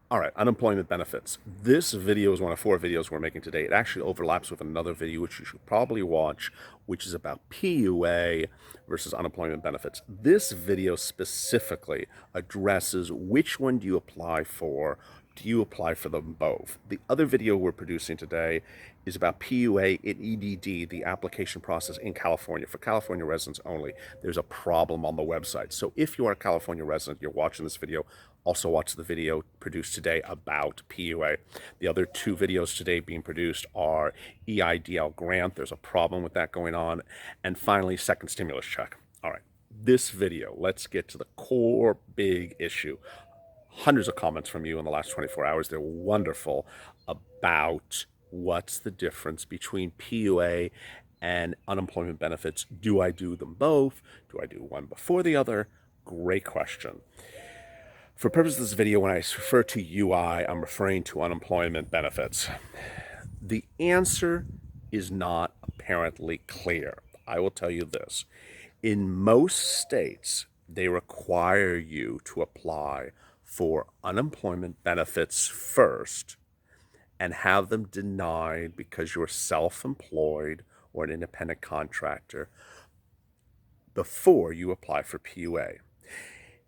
All right, unemployment benefits. This video is one of 4 videos we're making today. It actually overlaps with another video, which you should probably watch, which is about PUA versus unemployment benefits. This video specifically addresses which one do you apply for. Do you apply for them both? The other video we're producing today is about PUA and EDD, the application process in California. For California residents only, there's a problem on the website. So if you are a California resident, you're watching this video, also watch the video produced today about PUA. The other 2 videos today being produced are EIDL grant. There's a problem with that going on. And finally, second stimulus check. All right, this video, let's get to the core big issue. Hundreds of comments from you in the last 24 hours. They're wonderful about what's the difference between PUA and unemployment benefits. Do I do them both? Do I do one before the other? Great question. For purposes of this video, when I refer to UI, I'm referring to unemployment benefits. The answer is not apparently clear. I will tell you this. In most states, they require you to apply for unemployment benefits first and have them denied because you're self-employed or an independent contractor before you apply for PUA.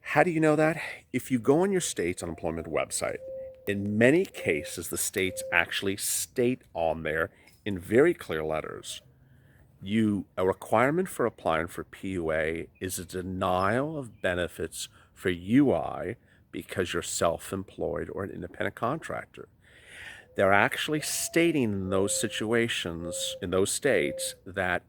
How do you know that? If you go on your state's unemployment website, in many cases, the states actually state on there in very clear letters, a requirement for applying for PUA is a denial of benefits for UI because you're self-employed or an independent contractor. They're actually stating in those situations, in those states, that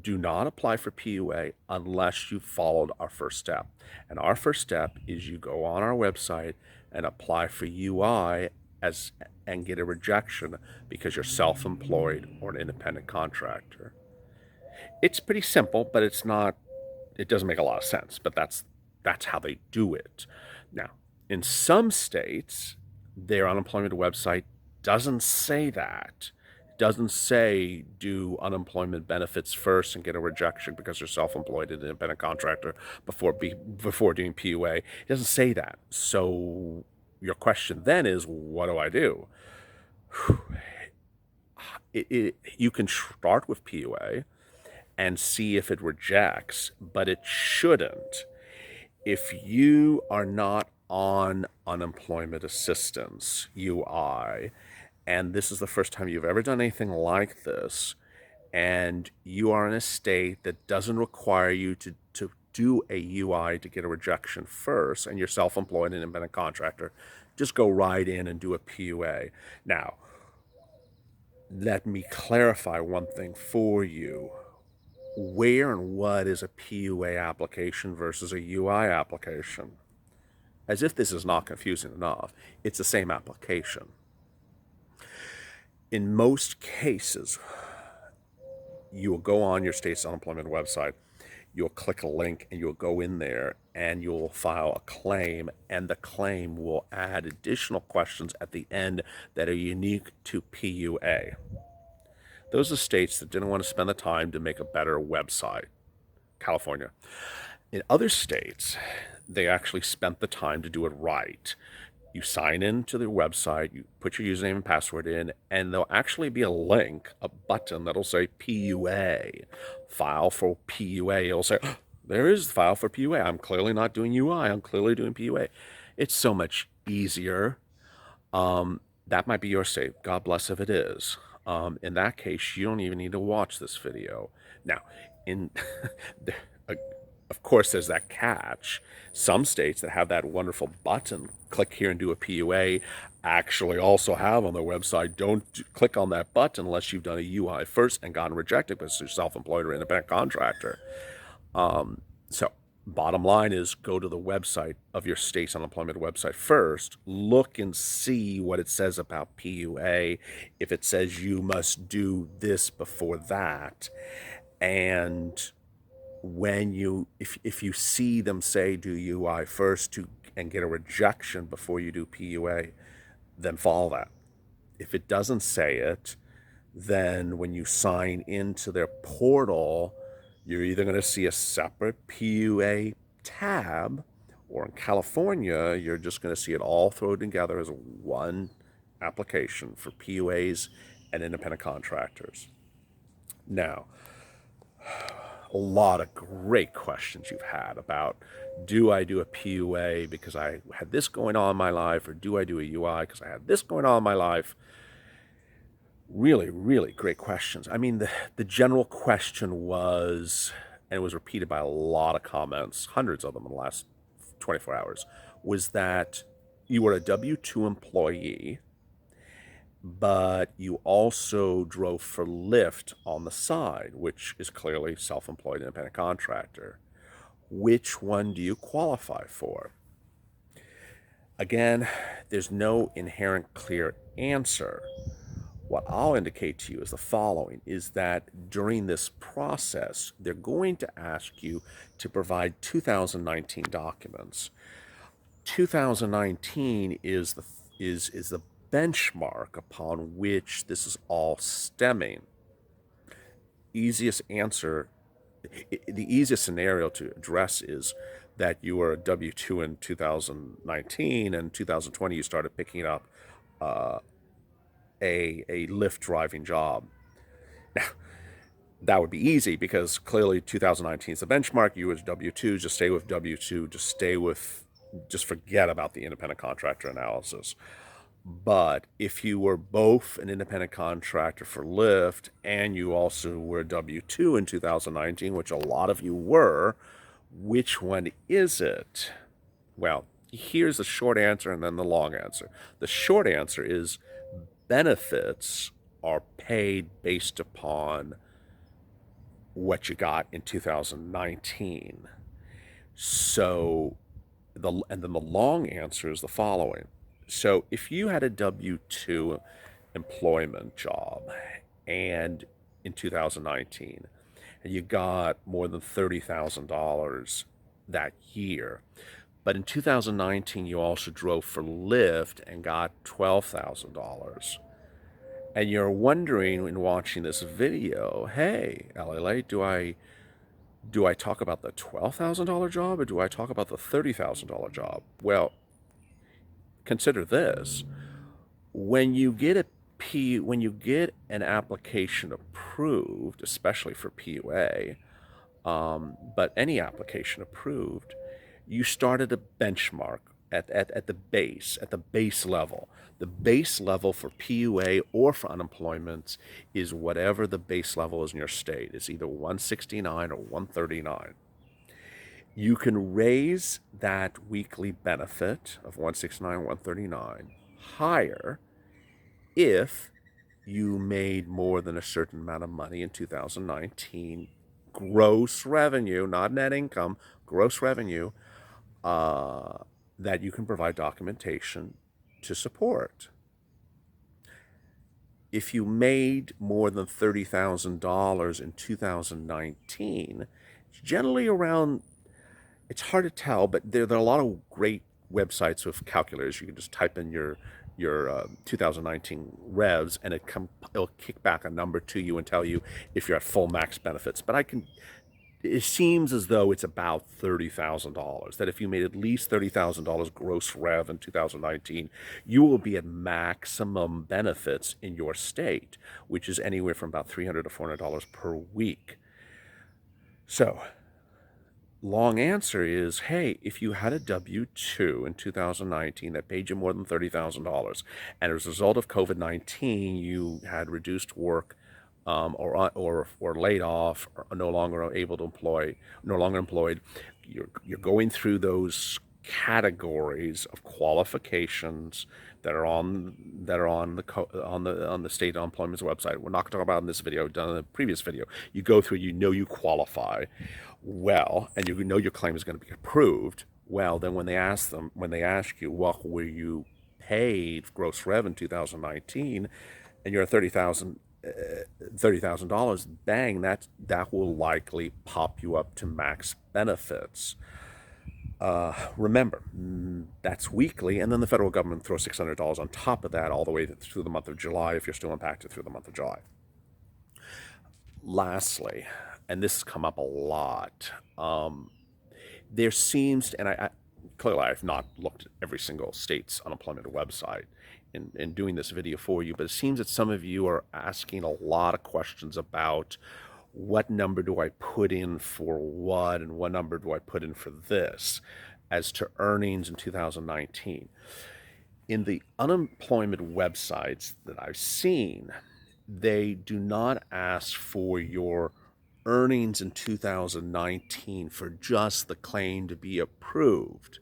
do not apply for PUA unless you followed our first step. And our first step is you go on our website and apply for UI and get a rejection because you're self-employed or an independent contractor. It's pretty simple, but it doesn't make a lot of sense, but that's how they do it. Now, in some states, their unemployment website doesn't say that. Doesn't say do unemployment benefits first and get a rejection because you're self-employed and independent contractor before doing PUA. It doesn't say that. So your question then is, what do I do? You can start with PUA and see if it rejects, but it shouldn't. If you are not on unemployment assistance, UI, and this is the first time you've ever done anything like this, and you are in a state that doesn't require you to do a UI to get a rejection first, and you're self-employed and independent contractor, just go right in and do a PUA. Now, let me clarify one thing for you. Where and what is a PUA application versus a UI application? As if this is not confusing enough, it's the same application. In most cases, you will go on your state's unemployment website, you'll click a link and you'll go in there and you'll file a claim, and the claim will add additional questions at the end that are unique to PUA. Those are states that didn't want to spend the time to make a better website. California. In other states, they actually spent the time to do it right. You sign in to their website, you put your username and password in, and there'll actually be a link, a button that'll say PUA, file for PUA. It'll say, oh, there is the file for PUA. I'm clearly not doing UI. I'm clearly doing PUA. It's so much easier. That might be your state. God bless if it is. In that case, you don't even need to watch this video. Now, in of course, there's that catch. Some states that have that wonderful button, click here and do a PUA, actually also have on their website, don't click on that button unless you've done a UI first and gotten rejected because you're self-employed or independent contractor. So bottom line is, go to the website of your state's unemployment website first, look and see what it says about PUA, if it says you must do this before that, and if you see them say do UI first and get a rejection before you do PUA, then follow that. If it doesn't say it, then when you sign into their portal, you're either going to see a separate PUA tab Or in California, you're just going to see it all thrown together as one application for PUAs and independent contractors. Now, a lot of great questions you've had about, do I do a PUA because I had this going on in my life, or do I do a UI because I had this going on in my life? Really, really great questions. I mean, the general question was, and it was repeated by a lot of comments, hundreds of them in the last 24 hours, was that you were a W-2 employee, but you also drove for Lyft on the side, which is clearly self-employed independent contractor. Which one do you qualify for? Again, there's no inherent clear answer. What I'll indicate to you is the following, is that during this process, they're going to ask you to provide 2019 documents. 2019 is the benchmark upon which this is all stemming. Easiest answer, the easiest scenario to address is that you were a W-2 in 2019, and 2020 you started picking up a Lyft driving job. Now, that would be easy because clearly 2019 is the benchmark. You as W-2, just stay with W-2, just forget about the independent contractor analysis. But if you were both an independent contractor for Lyft and you also were W-2 in 2019, which a lot of you were, which one is it? Well, here's the short answer and then the long answer. The short answer is benefits are paid based upon what you got in 2019. So and then the long answer is the following. So if you had a W-2 employment job and in 2019 and you got more than $30,000 that year, but in 2019 you also drove for Lyft and got $12,000, and you're wondering in watching this video, hey, LALATE, do I talk about the $12,000 job or do I talk about the $30,000 job? Well, consider this. When you get an application approved, especially for PUA, but any application approved, you start at a benchmark at the base level. The base level for PUA or for unemployment is whatever the base level is in your state. It's either 169 or 139. You can raise that weekly benefit of 169, 139 higher if you made more than a certain amount of money in 2019, gross revenue, not net income, gross revenue, that you can provide documentation to support. If you made more than $30,000 in 2019, it's generally around, it's hard to tell, but there are a lot of great websites with calculators. You can just type in your 2019 revs and it'll kick back a number to you and tell you if you're at full max benefits. But it seems as though it's about $30,000, that if you made at least $30,000 gross rev in 2019, you will be at maximum benefits in your state, which is anywhere from about $300 to $400 per week. So, long answer is, hey, if you had a W-2 in 2019 that paid you more than $30,000, and as a result of COVID-19, you had reduced work, or laid off, or no longer employed, you're going through those categories of qualifications that are on the state unemployment's website. We're not going to talk about in this video, done in the previous video. You go through, you qualify well, and you know your claim is going to be approved. Well, then when they ask you, what were you paid gross rev in 2019, and you're at $30,000, bang, that will likely pop you up to max benefits. Remember, that's weekly, and then the federal government throws $600 on top of that all the way through the month of July if you're still impacted through the month of July. Lastly, and this has come up a lot, there seems to, and clearly I've not looked at every single state's unemployment website in doing this video for you, but it seems that some of you are asking a lot of questions about what number do I put in for what and what number do I put in for this as to earnings in 2019. In the unemployment websites that I've seen, they do not ask for your earnings in 2019 for just the claim to be approved.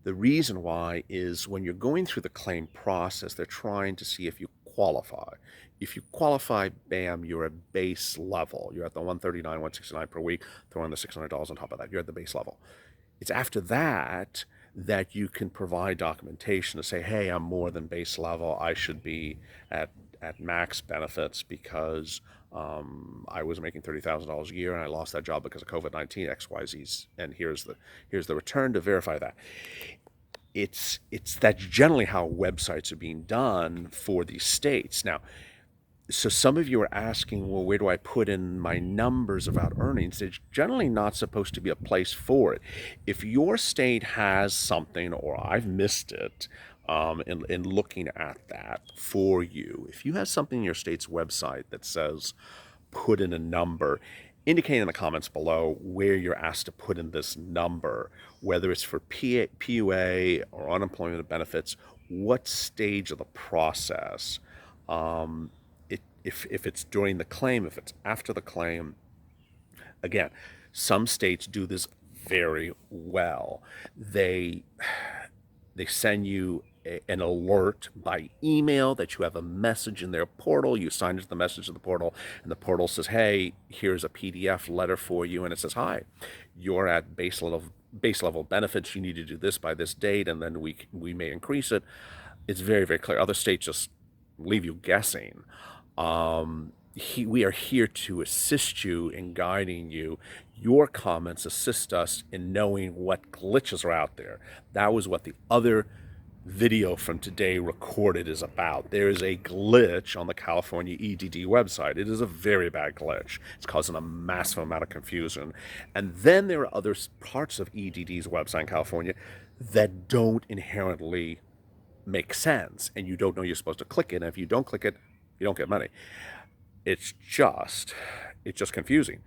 The reason why is when you're going through the claim process, they're trying to see if you qualify. If you qualify, bam, you're at base level. You're at the 139, 169 per week, throw in the $600 on top of that. You're at the base level. It's after that that you can provide documentation to say, hey, I'm more than base level. I should be at max benefits because I was making $30,000 a year and I lost that job because of COVID-19, XYZs, and here's the return to verify that. That's generally how websites are being done for these states. Now, so some of you are asking, well, where do I put in my numbers about earnings? There's generally not supposed to be a place for it. If your state has something, or I've missed it in looking at that for you, if you have something in your state's website that says put in a number, indicate in the comments below where you're asked to put in this number, whether it's for PUA or unemployment benefits, what stage of the process. If it's during the claim, if it's after the claim. Again, some states do this very well. They send you an alert by email that you have a message in their portal. You sign into the message in the portal, and the portal says, hey, here's a PDF letter for you, and it says, hi, you're at base level benefits. You need to do this by this date, and then we may increase it. It's very, very clear. Other states just leave you guessing. We are here to assist you in guiding you. Your comments assist us in knowing what glitches are out there. That was what the other video from today recorded is about. There is a glitch on the California EDD website. It is a very bad glitch. It's causing a massive amount of confusion. And then there are other parts of EDD's website in California that don't inherently make sense, and you don't know you're supposed to click it, and if you don't click it, you don't get money. It's just confusing.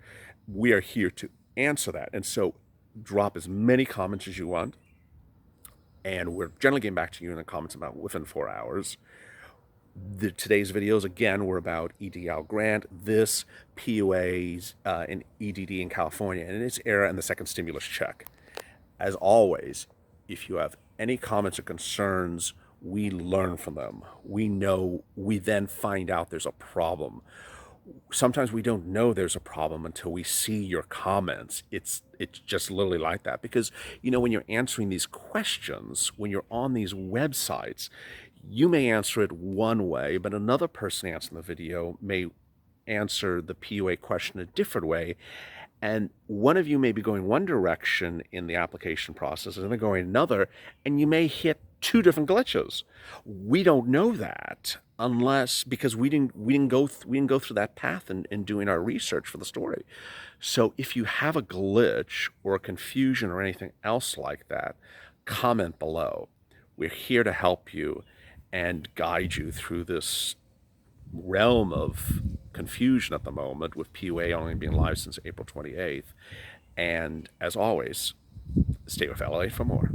We are here to answer that, and so drop as many comments as you want, and we're generally getting back to you in the comments about within 4 hours. Today's videos, again, were about EDL grant, this PUAs in EDD in California and its era, and the second stimulus check. As always, if you have any comments or concerns, we learn from them. We then find out there's a problem. Sometimes we don't know there's a problem until we see your comments. It's just literally like that, because when you're answering these questions, when you're on these websites, you may answer it one way, but another person answering the video may answer the PUA question a different way. And one of you may be going one direction in the application process, and they're going another, and you may hit two different glitches. We don't know that because we didn't go through that path in doing our research for the story. So if you have a glitch or a confusion or anything else like that, comment below. We're here to help you and guide you through this realm of confusion at the moment, with PUA only being live since April 28th. And as always, stay with LALATE for more.